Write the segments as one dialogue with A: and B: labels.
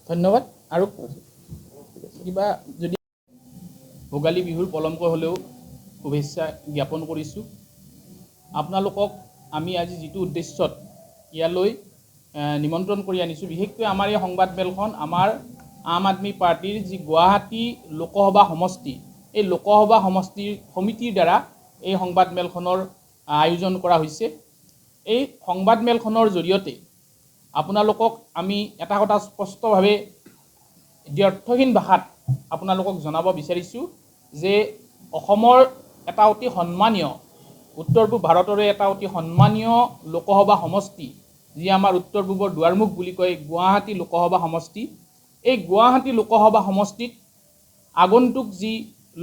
A: ধন্যবাদ। আৰু কিবা যদি ভোগালী বিহুৰ পলমকৈ হ'লেও শুভেচ্ছা জ্ঞাপন কৰিছোঁ। আপোনালোকক আমি আজি যিটো উদ্দেশ্যত ইয়ালৈ নিমন্ত্ৰণ কৰি আনিছোঁ, বিশেষকৈ আমাৰ এই সংবাদমেলখন আমাৰ আম আদমি পাৰ্টিৰ যি গুৱাহাটী লোকসভা সমষ্টি, এই লোকসভা সমিতিৰ দ্বাৰা এই সংবাদমেলখনৰ আয়োজন কৰা হৈছে। এই সংবাদমেলখনৰ জৰিয়তে আপোনালোকক আমি এটা কথা স্পষ্টভাৱে দ্ব্যৰ্থহীন ভাষাত আপোনালোকক জনাব বিচাৰিছোঁ যে অসমৰ এটা অতি সন্মানীয়, উত্তৰ পূব ভাৰতৰে এটা অতি সন্মানীয় লোকসভা সমষ্টি, যি আমাৰ উত্তৰ পূবৰ দুৱাৰমুখ বুলি কয় গুৱাহাটী লোকসভা সমষ্টি। এই গুৱাহাটী লোকসভা সমষ্টিত আগন্তুক যি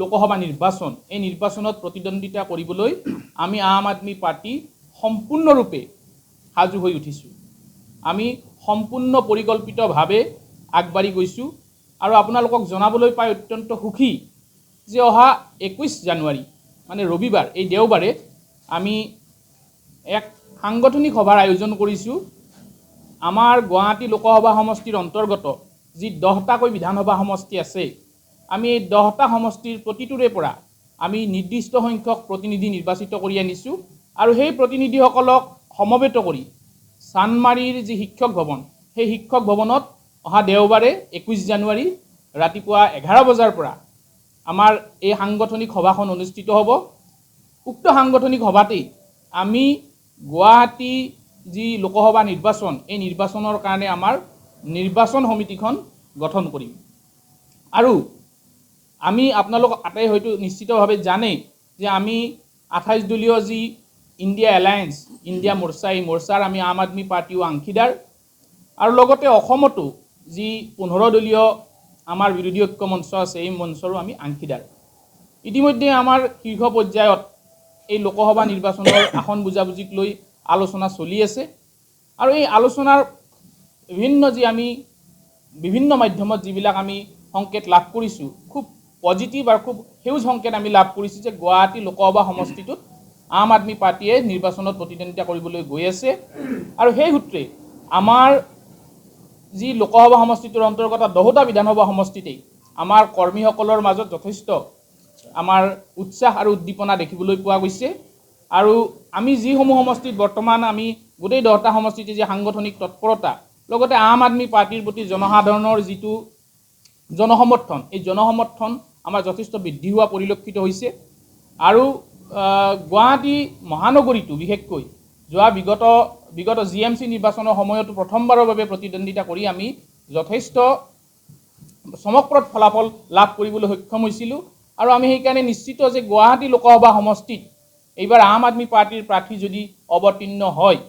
A: লোকসভা নিৰ্বাচন, এই নিৰ্বাচনত প্ৰতিদ্বন্দ্বিতা কৰিবলৈ আমি আম আদমি পাৰ্টি সম্পূৰ্ণৰূপে সাজু হৈ উঠিছোঁ। আমি সম্পূৰ্ণ পৰিকল্পিতভাৱে আগবাঢ়ি গৈছোঁ। আৰু আপোনালোকক জনাবলৈ পাই অত্যন্ত সুখী যে অহা 21 জানুৱাৰী মানে ৰবিবাৰ, এই দেওবাৰে আমি এক সাংগঠনিক সভাৰ আয়োজন কৰিছোঁ। আমাৰ গুৱাহাটী লোকসভা সমষ্টিৰ অন্তৰ্গত যি 10টাকৈ বিধানসভা সমষ্টি আছে, আমি এই 10টা সমষ্টিৰ প্ৰতিটোৰে পৰা আমি নিৰ্দিষ্ট সংখ্যক প্ৰতিনিধি নিৰ্বাচিত কৰি আনিছোঁ। আৰু সেই প্ৰতিনিধিসকলক সমবেত কৰি চানমাৰীৰ যি শিক্ষক ভৱন, সেই শিক্ষক ভৱনত অহা দেওবাৰে 21 জানুৱাৰী ৰাতিপুৱা 11 বজাৰ পৰা আমাৰ এই সাংগঠনিক সভাখন অনুষ্ঠিত হ'ব। উক্ত সাংগঠনিক সভাতেই আমি গুৱাহাটী যি লোকসভা নিৰ্বাচন, এই নিৰ্বাচনৰ কাৰণে আমাৰ নিৰ্বাচন সমিতিখন গঠন কৰিম। আৰু আমি আপোনালোক আটাই হয়তো নিশ্চিতভাৱে জানে যে আমি 28 দলীয় যি ইণ্ডিয়া এলায়েন্স, ইণ্ডিয়া মৰ্চা, এই মৰ্চাৰ আমি আম আদমি পাৰ্টিও অংশীদাৰ। আৰু লগতে অসমতো যি 15 দলীয় আমাৰ বিৰোধী ঐক্য মঞ্চ আছে, এই মঞ্চৰো আমি অংশীদাৰ। ইতিমধ্যে আমাৰ শীৰ্ষ পৰ্যায়ত এই লোকসভা নিৰ্বাচনৰ আসন বুজাবুজিক লৈ আলোচনা চলি আছে। আৰু এই আলোচনাৰ বিভিন্ন মাধ্যমত যিবিলাক আমি সংকেত লাভ কৰিছোঁ, খুব পজিটিভ আৰু খুব সেউজ সংকেত আমি লাভ কৰিছোঁ যে গুৱাহাটী লোকসভা সমষ্টিটোত আম আদমি পাৰ্টিয়ে নিৰ্বাচনত প্ৰতিদ্বন্দ্বিতা কৰিবলৈ গৈ আছে। আৰু সেই সূত্ৰে আমাৰ যি লোকসভা সমষ্টিটোৰ অন্তৰ্গত 10টা বিধানসভা সমষ্টিতেই আমাৰ কৰ্মীসকলৰ মাজত যথেষ্ট আমাৰ উৎসাহ আৰু উদ্দীপনা দেখিবলৈ পোৱা গৈছে। আৰু আমি যিসমূহ সমষ্টিত বৰ্তমান আমি গোটেই 10টা সমষ্টিতে যি সাংগঠনিক তৎপৰতা, লগতে আম আদমি পাৰ্টিৰ প্ৰতি জনসাধাৰণৰ যিটো জনসমৰ্থন, এই জনসমৰ্থন আমাৰ যথেষ্ট বৃদ্ধি হোৱা পৰিলক্ষিত হৈছে। আৰু গুৱাহাটী মহানগৰীটো বিশেষকৈ যোৱা বিগত GMC নিৰ্বাচনৰ সময়তো প্ৰথমবাৰৰ বাবে প্ৰতিদ্বন্দ্বিতা কৰি আমি যথেষ্ট চমকপ্ৰদ ফলাফল লাভ কৰিবলৈ সক্ষম হৈছিলোঁ। আৰু আমি সেইকাৰণে নিশ্চিত যে গুৱাহাটী লোকসভা সমষ্টিত এইবাৰ আম আদমি পাৰ্টিৰ প্ৰাৰ্থী যদি অৱতীৰ্ণ হয়,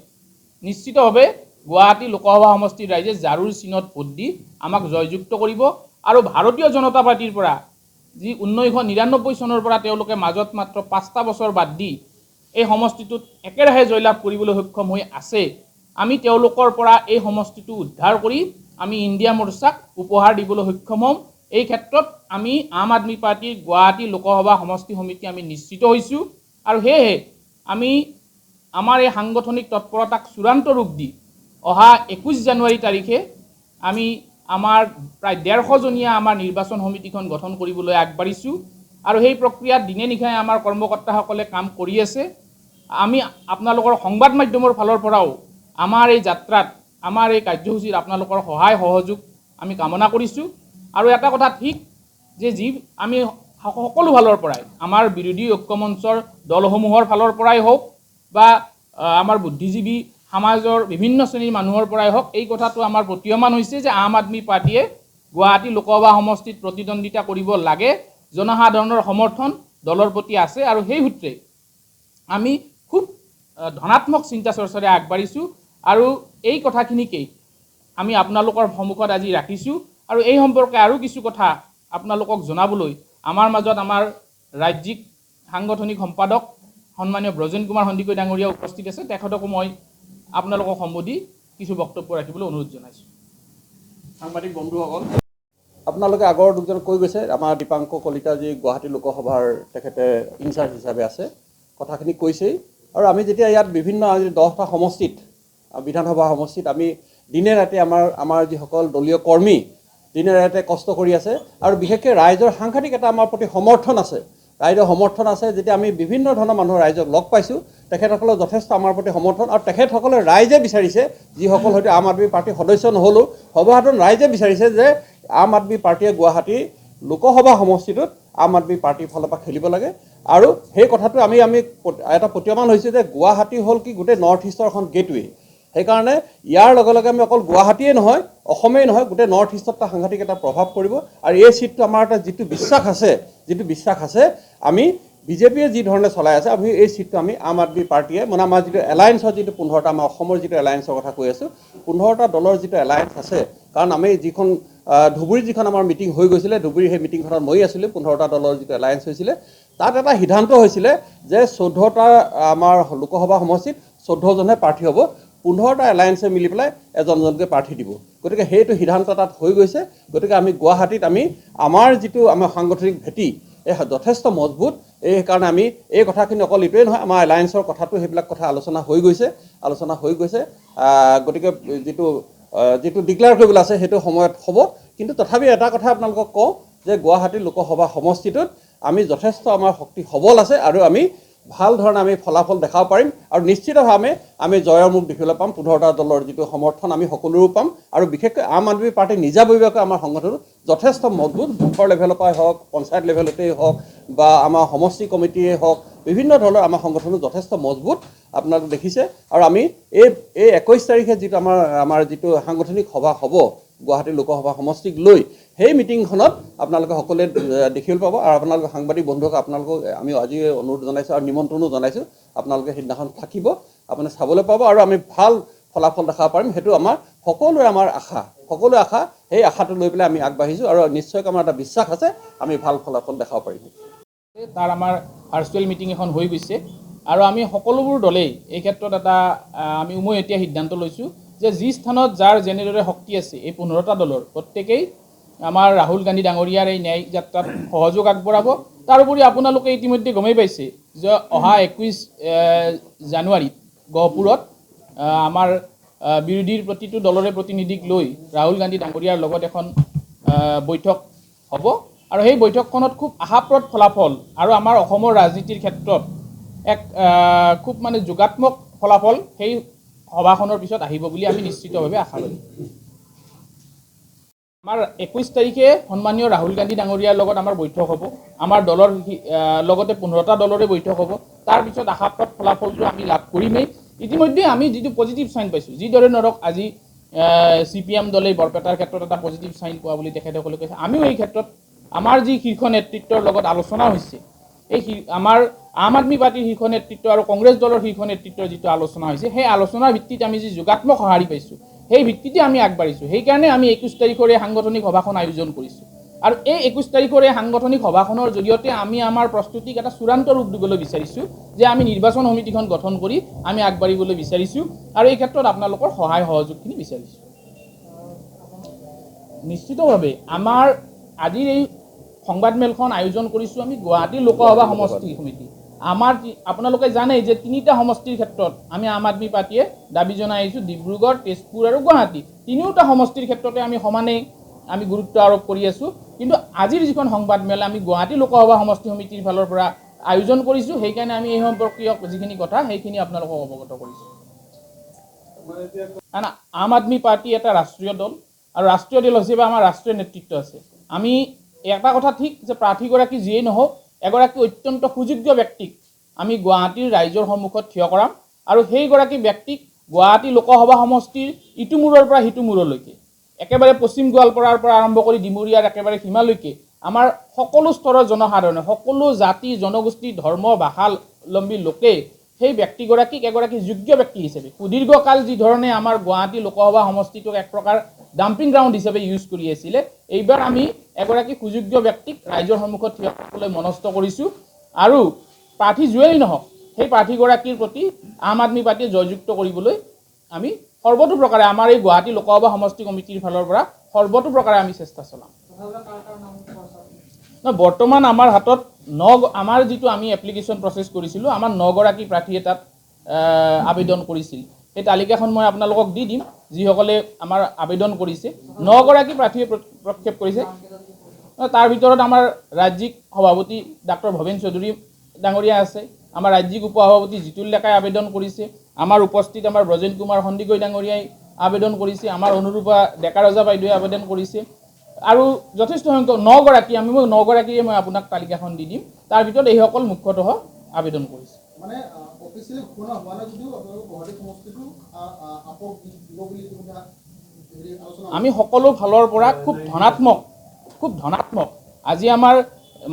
A: নিশ্চিতভাৱে গুৱাহাটী লোকসভা সমষ্টিৰ ৰাইজে জাৰুৰ চিনত ভোট দি আমাক জয়যুক্ত কৰিব। আৰু ভাৰতীয় জনতা পাৰ্টিৰ পৰা যি 1999 চনৰ পৰা তেওঁলোকে মাজত মাত্ৰ 5টা বছৰ বাদ দি এই সমষ্টিটোত একেৰাহে জয়লাভ কৰিবলৈ সক্ষম হৈ আছে, আমি তেওঁলোকৰ পৰা এই সমষ্টিটো উদ্ধাৰ কৰি আমি ইণ্ডিয়া মৰ্চাক উপহাৰ দিবলৈ সক্ষম হ'ম। এই ক্ষেত্ৰত আমি আম আদমি পাৰ্টিৰ গুৱাহাটী লোকসভা সমষ্টি সমিতি আমি নিশ্চিত হৈছোঁ। আৰু সেয়েহে আমি আমাৰ এই সাংগঠনিক তৎপৰতাক চূড়ান্ত ৰূপ দি অহা 21 জানুৱাৰী তাৰিখে আমি আমাৰ প্ৰায় 150 জনীয়া আমাৰ নিৰ্বাচন সমিতিখন গঠন কৰিবলৈ আগবাঢ়িছোঁ। আৰু সেই প্ৰক্ৰিয়াত দিনে নিশাই আমাৰ কৰ্মকৰ্তাসকলে কাম কৰি আছে। আমি আপোনালোকৰ সংবাদ মাধ্যমৰ ফালৰ পৰাও আমাৰ এই যাত্ৰাত, আমাৰ এই কাৰ্যসূচীত আপোনালোকৰ সহায় সহযোগ আমি কামনা কৰিছোঁ। আৰু এটা কথা ঠিক যে আমি সকলো ফালৰ পৰাই, আমাৰ বিৰোধী ঐক্য মঞ্চৰ দলসমূহৰ ফালৰ পৰাই হওক বা আমাৰ বুদ্ধিজীৱী সমাজৰ বিভিন্ন শ্ৰেণীৰ মানুহৰ পৰাই হওক, এই কথাটো আমাৰ প্ৰতীয়মান হৈছে যে আম আদমি পাৰ্টিয়ে গুৱাহাটী লোকসভা সমষ্টিত প্ৰতিদ্বন্দ্বিতা কৰিব লাগে। জনসাধাৰণৰ সমৰ্থন দলৰ প্ৰতি আছে। আৰু সেই সূত্ৰে আমি খুব ধনাত্মক চিন্তা চৰ্চাৰে আগবাঢ়িছোঁ। আৰু এই কথাখিনিকেই আমি আপোনালোকৰ সন্মুখত আজি ৰাখিছোঁ। আৰু এই সম্পৰ্কে আৰু কিছু কথা আপোনালোকক জনাবলৈ আমাৰ মাজত আমাৰ ৰাজ্যিক সাংগঠনিক সম্পাদক সন্মানীয় ব্ৰজেন কুমাৰ সন্দিকৈ ডাঙৰীয়া উপস্থিত আছে। তেখেতকো মই আপোনালোকক সম্বোধি কিছু বক্তব্য ৰাখিবলৈ অনুৰোধ জনাইছোঁ।
B: সাংবাদিক বন্ধুসকল, আপোনালোকে আগৰ দুজন কৈ গৈছে, আমাৰ দীপাংক কলিতা যি গুৱাহাটী লোকসভাৰ তেখেতে ইনচাৰ্জ হিচাপে আছে, কথাখিনি কৈছেই। আৰু আমি যেতিয়া ইয়াত বিভিন্ন 10টা সমষ্টিত, বিধানসভা সমষ্টিত আমি দিনে ৰাতি আমাৰ যিসকল দলীয় কৰ্মী দিনে ৰাতে কষ্ট কৰি আছে আৰু বিশেষকৈ ৰাইজৰ সাংঘাতিক এটা আমাৰ প্ৰতি সমৰ্থন আছে। ৰাইজৰ সমৰ্থন আছে, যেতিয়া আমি বিভিন্ন ধৰণৰ মানুহ ৰাইজক লগ পাইছোঁ, তেখেতসকলৰ যথেষ্ট আমাৰ প্ৰতি সমৰ্থন আৰু তেখেতসকলে ৰাইজে বিচাৰিছে, যিসকল হয়তো আম আদমি পাৰ্টীৰ সদস্য নহ'লেও সৰ্বসাধাৰণ ৰাইজে বিচাৰিছে যে আম আদমি পাৰ্টীয়ে গুৱাহাটী লোকসভা সমষ্টিটোত আম আদমি পাৰ্টীৰ ফালৰ পৰা খেলিব লাগে। আৰু সেই কথাটো আমি এটা প্ৰতীয়মান হৈছে যে গুৱাহাটী হ'ল কি গোটেই নৰ্থ ইষ্টৰ এখন গেটৱে। সেইকাৰণে ইয়াৰ লগে লগে আমি অকল গুৱাহাটীয়ে নহয়, অসমেই নহয়, গোটেই নৰ্থ ইষ্টত এটা সাংঘাতিক এটা প্ৰভাৱ পৰিব। আৰু এই চিটটো আমাৰ এটা যিটো বিশ্বাস আছে আমি বিজেপিয়ে যি ধৰণে চলাই আছে, আমি এই চিটটো আমি আম আদমি পাৰ্টীয়ে মানে আমাৰ যিটো এলায়েন্সৰ যিটো 15টা আমাৰ অসমৰ যিটো এলায়েন্সৰ কথা কৈ আছোঁ, 15টা দলৰ যিটো এলায়েন্স আছে, কাৰণ আমি যিখন ধুবুৰীত যিখন আমাৰ মিটিং হৈ গৈছিলে, ধুবুৰীৰ সেই মিটিংখনত মই আছিলোঁ, 15টা দলৰ যিটো এলায়েন্স হৈছিলে, তাত এটা সিদ্ধান্ত হৈছিলে যে 14টা আমাৰ লোকসভা সমষ্টিত 14জনহে প্ৰাৰ্থী হ'ব, 15টা এলায়েন্সে মিলি পেলাই এজনকে প্ৰাৰ্থী দিব। গতিকে সেইটো সিদ্ধান্ত তাত হৈ গৈছে। গতিকে আমি গুৱাহাটীত আমাৰ যিটো আমাৰ সাংগঠনিক ভেটি এই যথেষ্ট মজবুত। সেইকাৰণে আমি এই কথাখিনি অকল এইটোৱে নহয়, আমাৰ এলায়েন্সৰ কথাটো সেইবিলাক কথা আলোচনা হৈ গৈছে। গতিকে যিটো ডিক্লেয়াৰ কৰিবলৈ আছে সেইটো সময়ত হ'ব। কিন্তু তথাপি এটা কথা আপোনালোকক কওঁ যে গুৱাহাটী লোকসভা সমষ্টিটোত আমি যথেষ্ট আমাৰ শক্তি সবল আছে আৰু আমি ভাল ধৰণে আমি ফলাফল দেখাব পাৰিম আৰু নিশ্চিতভাৱে আমি জয়ৰ মুখ দেখিবলৈ পাম। 15টা দলৰ যিটো সমৰ্থন আমি সকলোৰে পাম আৰু বিশেষকৈ আম আদমি পাৰ্টি নিজাববীয়াকৈ আমাৰ সংগঠনটো যথেষ্ট মজবুত। বুথৰ লেভেলৰ পৰাই হওক, পঞ্চায়ত লেভেলতেই হওক বা আমাৰ সমষ্টি কমিটিয়ে হওক, বিভিন্ন ধৰণৰ আমাৰ সংগঠনটো যথেষ্ট মজবুত আপোনালোকে দেখিছে। আৰু আমি এই 21 তাৰিখে যিটো আমাৰ যিটো সাংগঠনিক সভা হ'ব গুৱাহাটী লোকসভা সমষ্টিক লৈ, সেই মিটিংখনত আপোনালোকে সকলোৱে দেখিবলৈ পাব। আৰু আপোনালোকে সাংবাদিক বন্ধুক আপোনালোকক আমি আজি অনুৰোধ জনাইছোঁ আৰু নিমন্ত্ৰণো জনাইছোঁ, আপোনালোকে সেইদিনাখন থাকিব, আপুনি চাবলৈ পাব আৰু আমি ভাল ফলাফল দেখাব পাৰিম। সেইটো আমাৰ সকলোৰে আশা। সেই আশাটো লৈ পেলাই আমি আগবাঢ়িছোঁ আৰু নিশ্চয়কৈ আমাৰ এটা বিশ্বাস আছে আমি ভাল ফলাফল দেখাব পাৰিম।
A: তাৰ আমাৰ ভাৰ্চুৱেল মিটিং এখন হৈ গৈছে আৰু আমি সকলোবোৰ দলেই এই ক্ষেত্ৰত মই এতিয়া সিদ্ধান্ত লৈছোঁ যে যি স্থানত যাৰ যেনেদৰে শক্তি আছে, এই 15টা দলৰ প্ৰত্যেকেই আমাৰ ৰাহুল গান্ধী ডাঙৰীয়াৰ এই ন্যায়িক যাত্ৰাত সহযোগ আগবঢ়াব। তাৰোপৰি আপোনালোকে ইতিমধ্যে গমেই পাইছে যে অহা 21 জানুৱাৰীত গহপুৰত আমাৰ বিৰোধীৰ প্ৰতিটো দলৰে প্ৰতিনিধিক লৈ ৰাহুল গান্ধী ডাঙৰীয়াৰ লগত এখন বৈঠক হ'ব আৰু সেই বৈঠকখনত খুব আশাপ্ৰদ ফলাফল আৰু আমাৰ অসমৰ ৰাজনীতিৰ ক্ষেত্ৰত এক খুব যোগাত্মক ফলাফল সেই সভাখনৰ পিছত আহিব বুলি আমি নিশ্চিতভাৱে আশাবাদী। আমাৰ 21 তাৰিখে সন্মানীয় ৰাহুল গান্ধী ডাঙৰীয়াৰ লগত আমাৰ বৈঠক হ'ব, আমাৰ দলৰ লগতে 15টা দলৰে বৈঠক হ'ব। তাৰপিছত আশাপ্ৰদ ফলাফলটো আমি লাভ কৰিমেই। ইতিমধ্যে আমি যিটো পজিটিভ চাইন পাইছোঁ, যিদৰে ধৰক আজি CPM দলে বৰপেটাৰ ক্ষেত্ৰত এটা পজিটিভ চাইন পোৱা বুলি তেখেতসকলে কৈছে, আমিও এই ক্ষেত্ৰত আমাৰ যি শীৰ্ষ নেতৃত্বৰ লগত আলোচনা হৈছে, আমাৰ আম আদমি পাৰ্টিৰ শীৰ্ষ নেতৃত্ব আৰু কংগ্ৰেছ দলৰ শীৰ্ষ নেতৃত্বৰ যিটো আলোচনা হৈছে, সেই আলোচনাৰ ভিত্তিত আমি যি যোগাত্মক সঁহাৰি পাইছোঁ, সেই ভিত্তিতে আমি আগবাঢ়িছোঁ। সেইকাৰণে আমি 21 তাৰিখৰ এই সাংগঠনিক সভাখন আয়োজন কৰিছোঁ আৰু এই 21 তাৰিখৰ এই সাংগঠনিক সভাখনৰ জৰিয়তে আমি আমাৰ প্ৰস্তুতিক এটা চূড়ান্ত ৰূপ দিবলৈ বিচাৰিছোঁ যে আমি নিৰ্বাচন সমিতিখন গঠন কৰি আমি আগবাঢ়িবলৈ বিচাৰিছোঁ আৰু এই ক্ষেত্ৰত আপোনালোকৰ সহায় সহযোগখিনি বিচাৰিছোঁ। নিশ্চিতভাৱে আমাৰ আজিৰ এই সংবাদমেলখন আয়োজন কৰিছোঁ আমি গুৱাহাটী লোকসভা সমষ্টি সমিতি। আপোনালোকে জানে যে 3টা সমষ্টিৰ ক্ষেত্ৰত আমি আম আদমি পাৰ্টীয়ে দাবী জনাই আহিছোঁ, ডিব্ৰুগড়, তেজপুৰ আৰু গুৱাহাটী। 3টা সমষ্টিৰ ক্ষেত্ৰতে আমি সমানেই গুৰুত্ব আৰোপ কৰি আছোঁ। কিন্তু আজিৰ যিখন সংবাদমেল আমি গুৱাহাটী লোকসভা সমষ্টি সমিতিৰ ফালৰ পৰা আয়োজন কৰিছোঁ, সেইকাৰণে আমি এই সম্পৰ্কীয় যিখিনি কথা সেইখিনি আপোনালোকক অৱগত কৰিছোঁ। আম আদমি পাৰ্টি এটা ৰাষ্ট্ৰীয় দল আৰু ৰাষ্ট্ৰীয় দল হিচাপে আমাৰ ৰাষ্ট্ৰীয় নেতৃত্ব আছে। আমি এটা কথা ঠিক যে প্ৰাৰ্থীগৰাকী যিয়েই নহওক, এগৰাকী অত্যন্ত সুযোগ্য ব্যক্তিক আমি গুৱাহাটীৰ ৰাইজৰ সন্মুখত থিয় কৰাম আৰু সেইগৰাকী ব্যক্তিক গুৱাহাটী লোকসভা সমষ্টিৰ ইটো মূৰৰ পৰা সিটো মূৰলৈকে, একেবাৰে পশ্চিম গোৱালপাৰাৰ পৰা আৰম্ভ কৰি ডিমৰীয়াৰ একেবাৰে সীমালৈকে আমাৰ সকলো স্তৰৰ জনসাধাৰণে, সকলো জাতি জনগোষ্ঠী ধৰ্ম ভাষাৱলম্বী লোকে সেই ব্যক্তিগৰাকীক এগৰাকী যোগ্য ব্যক্তি হিচাপে, সুদীৰ্ঘকাল যি ধৰণে আমাৰ গুৱাহাটী লোকসভা সমষ্টিটোক এক প্ৰকাৰ ডাম্পিং গ্ৰাউণ্ড হিচাপে ইউজ কৰি আছিলে, এইবাৰ আমি এগৰাকী সুযোগ্য ব্যক্তিক ৰাইজৰ সন্মুখত থিয় কৰিবলৈ মনস্থ কৰিছোঁ আৰু প্ৰাৰ্থী যোৱেই নহওক সেই প্ৰাৰ্থীগৰাকীৰ প্ৰতি আম আদমি পাৰ্টীয়ে জয়যুক্ত কৰিবলৈ আমি সৰ্বতো প্ৰকাৰে আমাৰ এই গুৱাহাটী লোকসভা সমষ্টি কমিটিৰ ফালৰ পৰা সৰ্বতো প্ৰকাৰে আমি চেষ্টা চলাম। বৰ্তমান আমাৰ হাতত আমাৰ যিটো আমি এপ্লিকেশ্যন প্ৰচেছ কৰিছিলোঁ, আমাৰ 9গৰাকী প্ৰাৰ্থীয়ে তাত আবেদন কৰিছিল। সেই তালিকাখন মই আপোনালোকক দি দিম। যিসকলে আমাৰ আবেদন কৰিছে 9 গৰাকী প্ৰাৰ্থীয়ে প্ৰক্ষেপ কৰিছে। তাৰ ভিতৰত আমাৰ ৰাজ্যিক সভাপতি ডাক্তৰ ভৱেন চৌধুৰী ডাঙৰীয়া আছে, আমাৰ ৰাজ্যিক উপ সভাপতি জিতুল ডেকাই আবেদন কৰিছে, আমাৰ উপস্থিত আমাৰ ব্ৰজেন কুমাৰ সন্দিকৈ ডাঙৰীয়াই আবেদন কৰিছে, আমাৰ অনুৰূপা ডেকা ৰজা বাইদেৱে আবেদন কৰিছে আৰু যথেষ্ট সংখ্যক 9 গৰাকী মই 9 গৰাকীয়ে মই আপোনাক তালিকাখন দি দিম। তাৰ ভিতৰত এইসকল মুখ্যতঃ আবেদন কৰিছে।
C: মানে অফিচিয়েলি ঘোষণা হোৱা নাই যদিও আপোনালোকৰ গুৱাহাটী সমষ্টিটো আপক দিব বুলি আলোচনা
A: আমি সকলো ফালৰ পৰা খুব ধনাত্মক আজি আমাৰ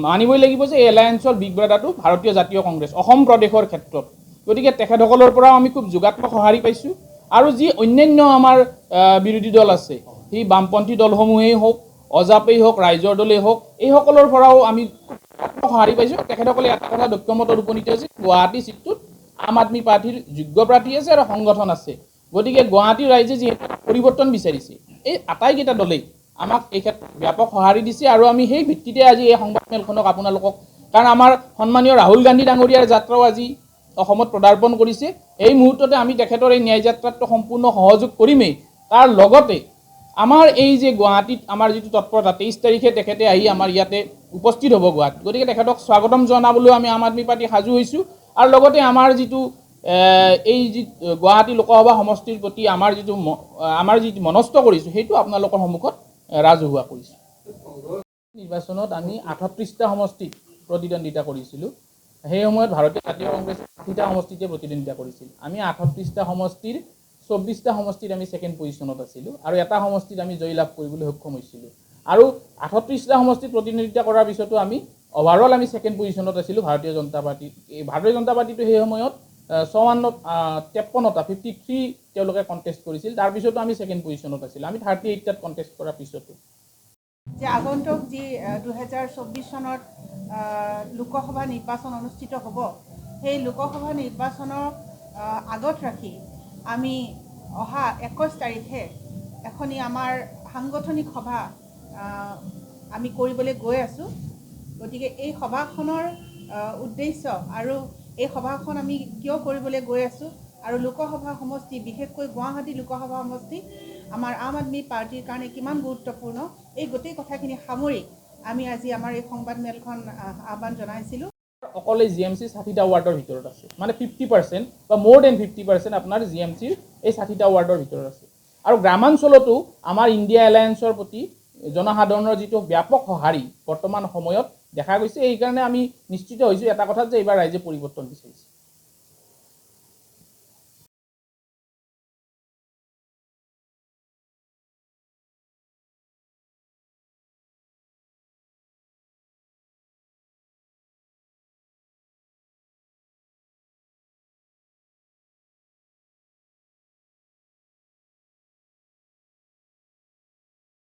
A: মানিবই লাগিব যে এই এলায়েন্সৰ বিগ ব্ৰাদাৰটো ভাৰতীয় জাতীয় কংগ্ৰেছ অসম প্ৰদেশৰ ক্ষেত্ৰত, গতিকে তেখেতসকলৰ পৰাও আমি খুব যোগাত্মক সঁহাৰি পাইছোঁ আৰু যি অন্যান্য আমাৰ বিৰোধী দল আছে, সেই বামপন্থী দলসমূহেই হওক, অজাপেই হওক, ৰাইজৰ দলেই হওক, এইসকলৰ পৰাও আমি সঁহাৰি পাইছোঁ। তেখেতসকলে এটা কথা দক্ষমতত উপনীত হৈছে, গুৱাহাটী চিটটোত আম আদমি পাৰ্টীৰ যোগ্য প্ৰাৰ্থী আছে আৰু সংগঠন আছে, গতিকে গুৱাহাটীৰ ৰাইজে যিহেতু পৰিৱৰ্তন বিচাৰিছে, এই আটাইকেইটা দলেই আমাক এই ক্ষেত্ৰত ব্যাপক সঁহাৰি দিছে আৰু আমি সেই ভিত্তিতে আজি এই সংবাদমেলখনক আপোনালোকক, কাৰণ আমাৰ সন্মানীয় ৰাহুল গান্ধী ডাঙৰীয়াৰ যাত্ৰাও আজি অসমত পদাৰ্পণ কৰিছে, এই মুহূৰ্ততে আমি তেখেতৰ এই ন্যায় যাত্ৰাটো সম্পূৰ্ণ সহযোগ কৰিমেই। তাৰ লগতে আমাৰ এই যে গুৱাহাটীত আমাৰ যিটো তৎপৰতা 23 তাৰিখে তেখেতে আহি আমাৰ ইয়াতে উপস্থিত হ'ব গুৱাহাটীত, গতিকে তেখেতক স্বাগতম জনাবলৈও আমি আম আদমি পাৰ্টি সাজু হৈছোঁ আৰু লগতে আমাৰ যিটো এই যি গুৱাহাটী লোকসভা সমষ্টিৰ প্ৰতি আমাৰ যিটো মনস্থ কৰিছোঁ সেইটো আপোনালোকৰ সন্মুখত ৰাজহুৱা কৰিছোঁ। নিৰ্বাচনত আমি 38টা সমষ্টিত প্ৰতিদ্বন্দ্বিতা কৰিছিলোঁ। সেই সময়ত ভাৰতীয় জাতীয় কংগ্ৰেছে 60টা সমষ্টিতে প্ৰতিদ্বন্দ্বিতা কৰিছিল। আমি 38টা সমষ্টিৰ 24টা সমষ্টিত আমি ছেকেণ্ড পজিশ্যনত আছিলোঁ আৰু এটা সমষ্টিত আমি জয়লাভ কৰিবলৈ সক্ষম হৈছিলোঁ আৰু 38টা সমষ্টিত প্ৰতিদ্বন্দ্বিতা কৰাৰ পিছতো আমি অভাৰঅল আমি ছেকেণ্ড পজিশ্যনত আছিলোঁ ভাৰতীয় জনতা পাৰ্টি। ভাৰতীয় জনতা পাৰ্টিটো সেই সময়ত 53 তেওঁলোকে কণ্টেষ্ট কৰিছিল, তাৰপিছতো আমি ছেকেণ্ড পজিশ্যনত আছিলোঁ, আমি 38টাত কণ্টেষ্ট কৰাৰ পিছতো।
D: যে আগন্তুক যি 2024 চনত লোকসভা নিৰ্বাচন অনুষ্ঠিত হ'ব, সেই লোকসভা নিৰ্বাচনৰ আগত ৰাখি আমি অহা 21 তাৰিখে এখনি আমাৰ সাংগঠনিক সভা আমি কৰিবলৈ গৈ আছোঁ। গতিকে এই সভাখনৰ উদ্দেশ্য আৰু এই সভাখন আমি কিয় কৰিবলৈ গৈ আছোঁ আৰু লোকসভা সমষ্টি, বিশেষকৈ গুৱাহাটী লোকসভা সমষ্টি আমাৰ আম আদমি পাৰ্টিৰ কাৰণে কিমান গুৰুত্বপূৰ্ণ, এই গোটেই কথাখিনি সামৰি আমি আজি আমাৰ এই সংবাদমেলখন আহ্বান জনাইছিলোঁ।
A: অকল এই GMC 60টা ৱাৰ্ডৰ ভিতৰত আছে, মানে 50% বা মোৰ দেন 50% আপোনাৰ GMCৰ এই 60টা ৱাৰ্ডৰ ভিতৰত আছে আৰু গ্ৰামাঞ্চলতো আমাৰ ইণ্ডিয়া এলায়েন্সৰ প্ৰতি জনসাধাৰণৰ যিটো ব্যাপক সঁহাৰি বৰ্তমান সময়ত দেখা গৈছে। এইকাৰণে আমি নিশ্চিত হৈছোঁ এটা কথাত যে এইবাৰ ৰাইজে পৰিৱৰ্তন বিচাৰিছে।